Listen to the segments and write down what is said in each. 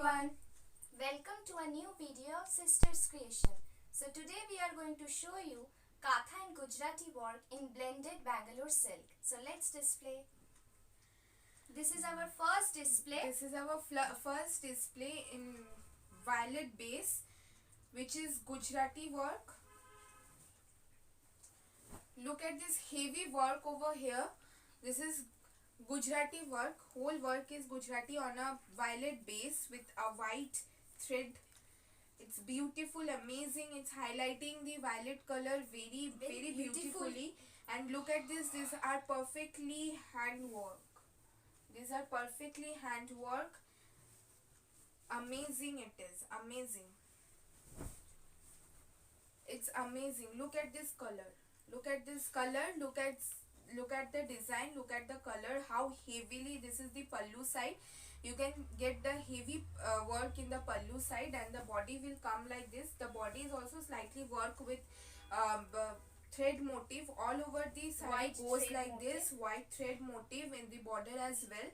everyone, welcome to a new video of Sisters Creation. So today we are going to show you Katha and Gujarati work in blended Bangalore silk. So let's display. This is our first display. This is our first display in violet base, which is Gujarati work. Look at this heavy work over here. This is Gujarati work. Whole work is Gujarati on a violet base with a white thread. It's beautiful, amazing. It's highlighting the violet color very beautifully. And look at this. These are perfectly handwork. These are perfectly handwork. Amazing it is. Amazing. It's amazing. Look at this color. Look at this color. Look at the design. Look at the color. How heavily this is the pallu side. You can get the heavy work in the pallu side, and the body will come like this. The body is also slightly work with thread motif all over the side. Goes like this, white thread motif in the border as well.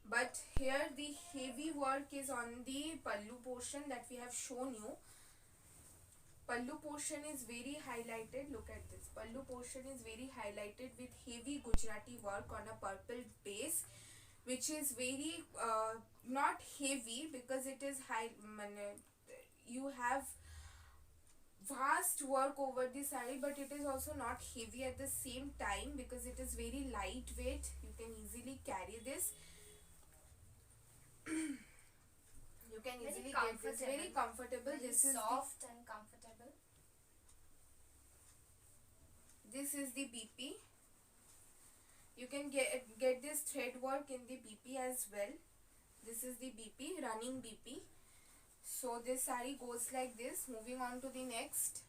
But here the heavy work is on the pallu portion that we have shown you. Pallu portion is very highlighted. Look at this. Pallu portion is very highlighted with heavy Gujarati work on a purple base, which is very not heavy because it is high. You have vast work over the saree, but it is also not heavy at the same time because it is very lightweight. You can easily carry this. You can easily get this. Very comfortable. This is soft and comfortable. This is the BP. You can get this thread work in the BP as well. This is the BP, running BP. So this saree goes like this. Moving on to the next,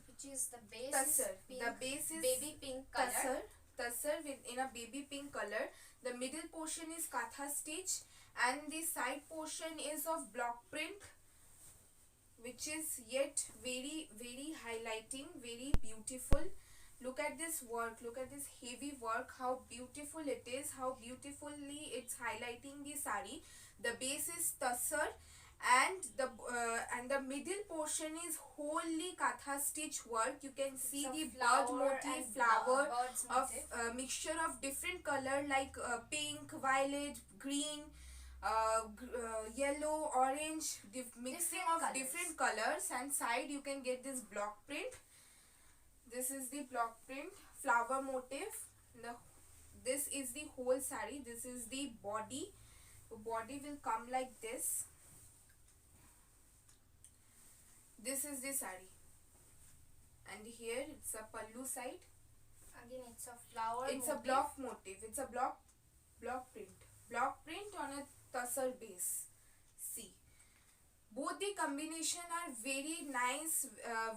which is the base. Tussar. Pink, the base is baby pink color. Tussar in a baby pink color. The middle portion is Katha stitch, and the side portion is of block print, which is yet very highlighting, very beautiful. Look at this work. Look at this heavy work. How beautiful it is. How beautifully it's highlighting the saree. The base is Tussar, and the middle portion is wholly Katha stitch work. You can see the bird motif, flower of mixture of different color like pink, violet, green, yellow, orange, mixing of different colors. And side you can get this block print. This is the block print, flower motif. This is the whole saree. This is the body. The body will come like this. This is the saree, and here it's a pallu side. Again, it's a flower. It's a block motif. It's a block print on a tussar base. See, both the combination are very nice,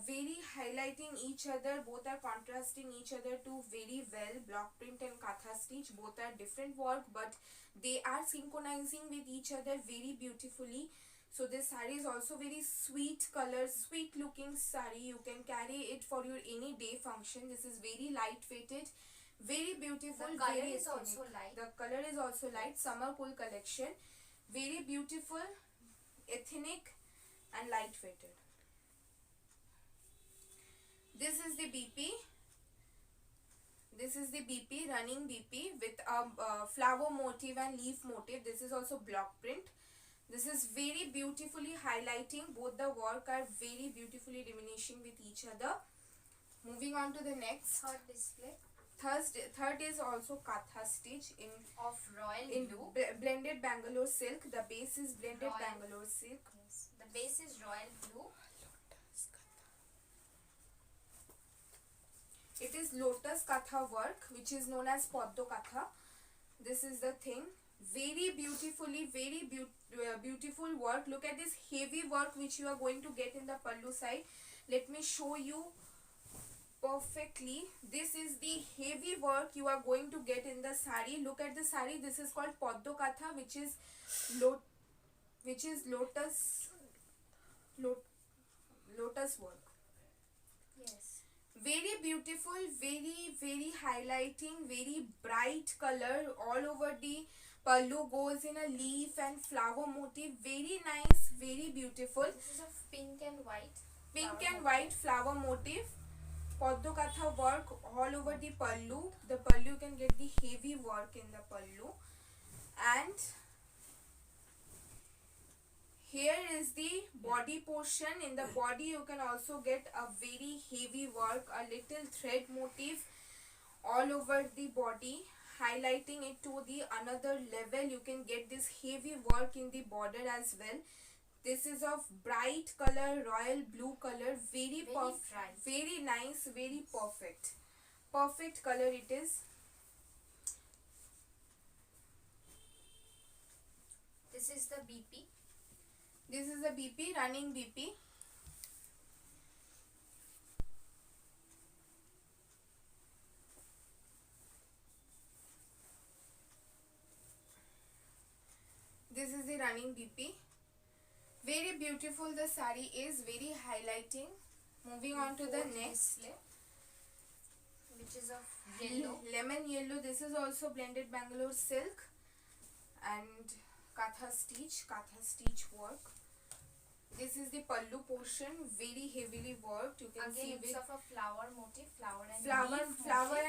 very highlighting each other. Both are contrasting each other too very well. Block print and Katha stitch, both are different work, but they are synchronizing with each other very beautifully. So this saree is also very sweet color, sweet looking saree. You can carry it for your any day function. This is very lightweighted, very beautiful. The color very is also light. The color is also light. Summer cool collection. Very beautiful, ethnic and lightweighted. This is the BP. This is the BP, running BP with a flower motif and leaf motif. This is also block print. This is very beautifully highlighting. Both the work are very beautifully diminishing with each other. Moving on to the next. Third display. Third is also Katha stitch in of royal blue. Blended Bangalore silk. The base is blended Royal. Bangalore silk. Yes. The base is royal blue. It is Lotus Katha work, which is known as Paddo Katha. This is the thing. Very beautifully, very beautiful work. Look at this heavy work which you are going to get in the pallu side. Let me show you perfectly. This is the heavy work you are going to get in the saree. Look at the saree. This is called Paddo Katha, which is lotus work. Yes. Very beautiful, very highlighting, very bright color all over the Pallu goes in a leaf and flower motif. Very nice, very beautiful. This is of pink and white. Pink flower and motif. white flower motif. Paddo Katha work all over the pallu. The pallu, you can get the heavy work in the pallu. And here is the body portion. In the body you can also get a very heavy work, a little thread motif all over the body, highlighting it to the another level. You can get this heavy work in the border as well. This is of bright color, royal blue color, very bright. very nice, very perfect color it is. This is the BP. This is a BP, running BP. This is the running BP. Very beautiful the sari is, very highlighting. Moving on to the next, display, which is of yellow. lemon yellow. This is also blended Bangalore silk and katha stitch work. This is the pallu portion, very heavily worked. You can Again, see it's with of a flower motif, flower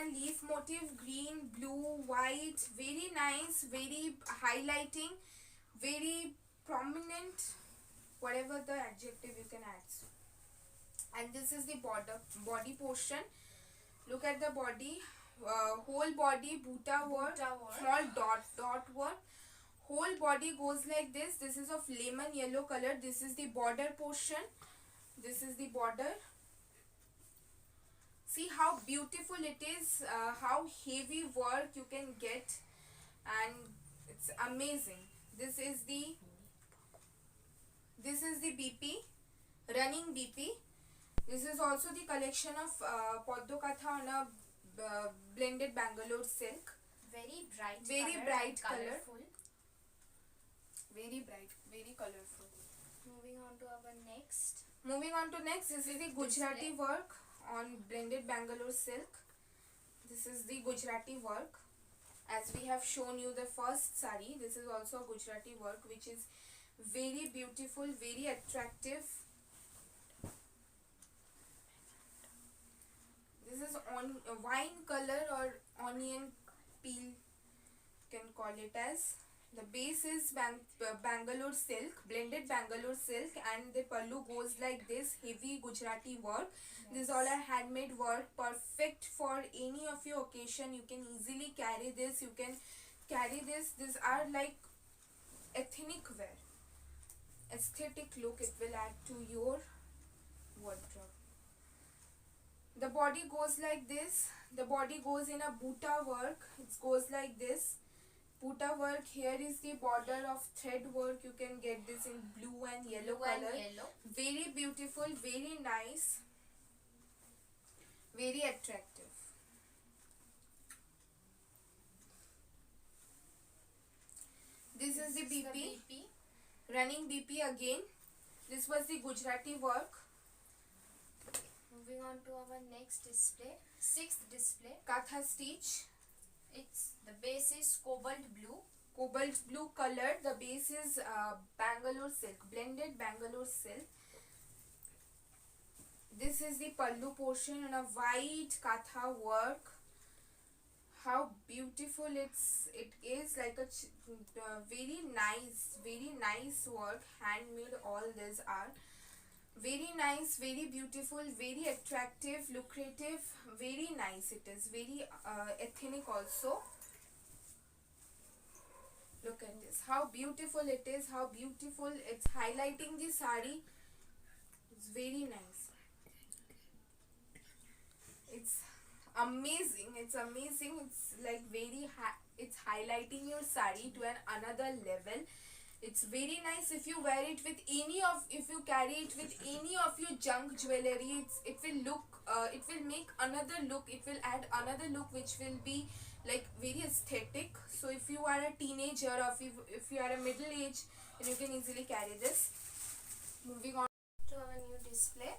and leaf motif, green, blue, white. Very nice, very highlighting, very prominent, whatever the adjective you can add. And this is the body portion. Look at the body, whole body bhuta work, small dot work. Whole body goes like this. This is of lemon yellow color. This is the border portion. This is the border. See how beautiful it is, how heavy work you can get, and it's amazing. This is the BP, running BP. This is also the collection of Paddo Katha on a blended Bangalore silk. Very bright color. colorful. Very bright, very colorful. Moving on to our next. This is the Gujarati work on blended Bangalore silk. This is the Gujarati work. As we have shown you the first sari, this is also a Gujarati work which is very beautiful, very attractive. This is on wine color or onion peel, you can call it as. The base is Bangalore silk, blended Bangalore silk, and the pallu goes like this, heavy Gujarati work. Yes. These all are handmade work, perfect for any of your occasion. You can easily carry this. You can carry this. These are like ethnic wear, aesthetic look it will add to your wardrobe. The body goes like this. The body goes in a bhuta work. It goes like this. Bhuta work. Here is the border of thread work. You can get this in blue and yellow color. Very beautiful, very nice, very attractive. This is the BP, running BP again. This was the Gujarati work. Moving on to our next display, sixth display. Katha stitch. It's the base is cobalt blue color. The base is Bangalore silk, blended Bangalore silk. This is the pallu portion and a white katha work. How beautiful it is, like a very nice work, handmade. All these are very nice, very beautiful, very attractive, lucrative, very nice. It is very ethnic also. Look at this, how beautiful it is, how beautiful it's highlighting the sari. It's very nice. It's amazing. It's like very it's highlighting your sari to another level. It's very nice if you wear it with if you carry it with any of your junk jewelry. It will make another look. It will add another look which will be like very aesthetic. So if you are a teenager or if you are a middle age, then you can easily carry this. Moving on to our new display.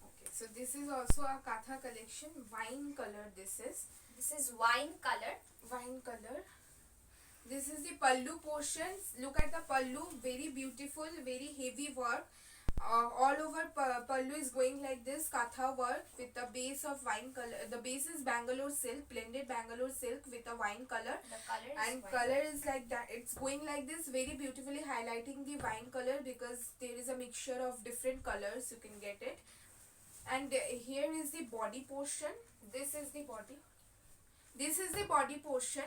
Okay, so this is also a Katha collection, wine color. This is wine color. This is the pallu portion. Look at the pallu, very beautiful, very heavy work. All over pallu is going like this, katha work with the base of wine color. The base is Bangalore silk, blended Bangalore silk with a wine color. The color is And wine. color is like that. It's going like this, very beautifully highlighting the wine color because there is a mixture of different colors. You can get it. And here is the body portion. This is the body. This is the body portion.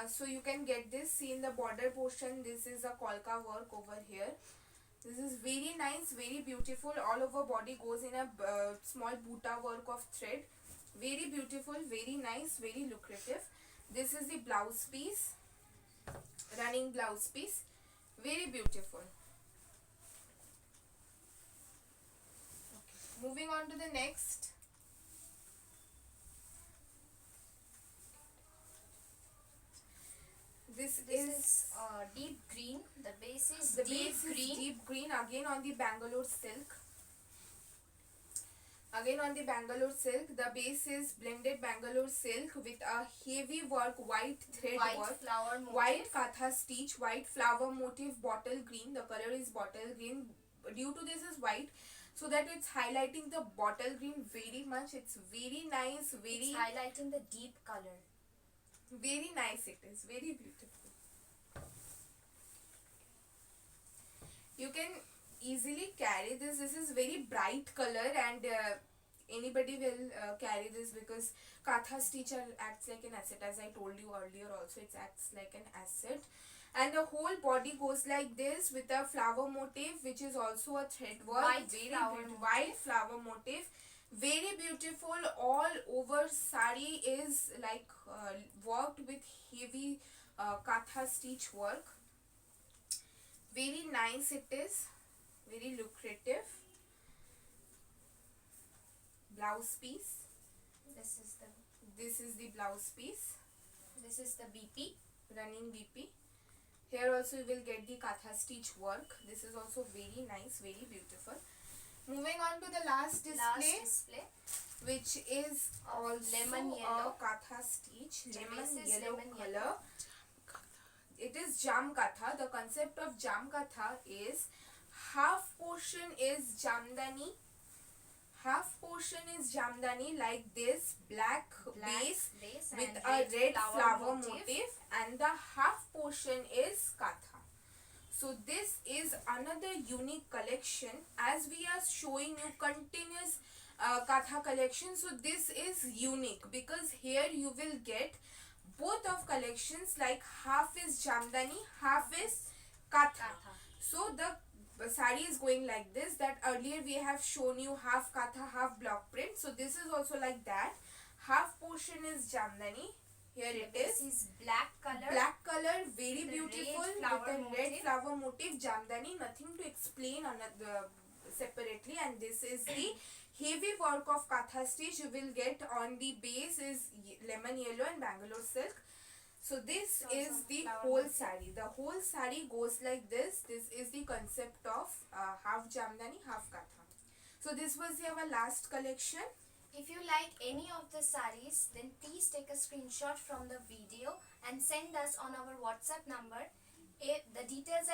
So you can get this. See in the border portion, this is a kolka work over here. This is very nice, very beautiful. All over body goes in a small buta work of thread. Very beautiful, very nice, very lucrative. This is the blouse piece, running blouse piece. Very beautiful. Okay. Moving on to the next. This is deep green. The base is the deep base green. is deep green, again on the Bangalore silk. Again on the Bangalore silk, the base is blended Bangalore silk with a heavy work, white thread White work, flower motif. white katha stitch, white flower motif, bottle green. The color is bottle green. Due to this is white, so that it's highlighting the bottle green very much. It's very nice, very It's highlighting the deep color. very nice. It is very beautiful. You can easily carry this. This is very bright color, and anybody will carry this because katha stitch acts like an asset, as I told you earlier. Also, it acts like an asset. And the whole body goes like this with a flower motif, which is also a thread work. White Very flower beautiful. motif. White flower motif. Very beautiful. All over sari is like worked with heavy katha stitch work. Very nice it is. Very lucrative. Blouse piece. This is the blouse piece. This is the BP. Running BP. Here also you will get the katha stitch work. This is also very nice, very beautiful. Moving on to the last display, which is also lemon yellow. a katha stitch, The lemon base is yellow lemon color. yellow. It is jam katha. The concept of jam katha is half portion is jamdani, half portion is jamdani like this, black base with and a red flower motif, and the half portion is katha. So this is another unique collection, as we are showing you continuous katha collection. So this is unique because here you will get both of collections, like half is jamdani, half is katha. So the sari is going like this, that earlier we have shown you half katha, half block print. So this is also like that. Half portion is jamdani. Here it This is. is black color. Black color, very The beautiful, red with flower a red motif. flower motif, jamdani. Nothing to explain separately. And this is the heavy work of katha stitch. You will get on the base is lemon yellow and Bangalore silk. So this Also is the flower whole motif. sari. The whole sari goes like this. This is the concept of half jamdani, half katha. So this was our last collection. If you like any of the saris, then please take a screenshot from the video and send us on our WhatsApp number. The details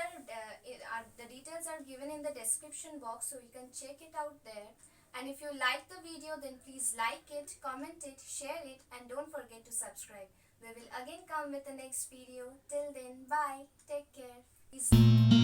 are given in the description box, so you can check it out there. And if you like the video, then please like it, comment it, share it, and don't forget to subscribe. We will again come with the next video. Till then, bye. Take care. Peace.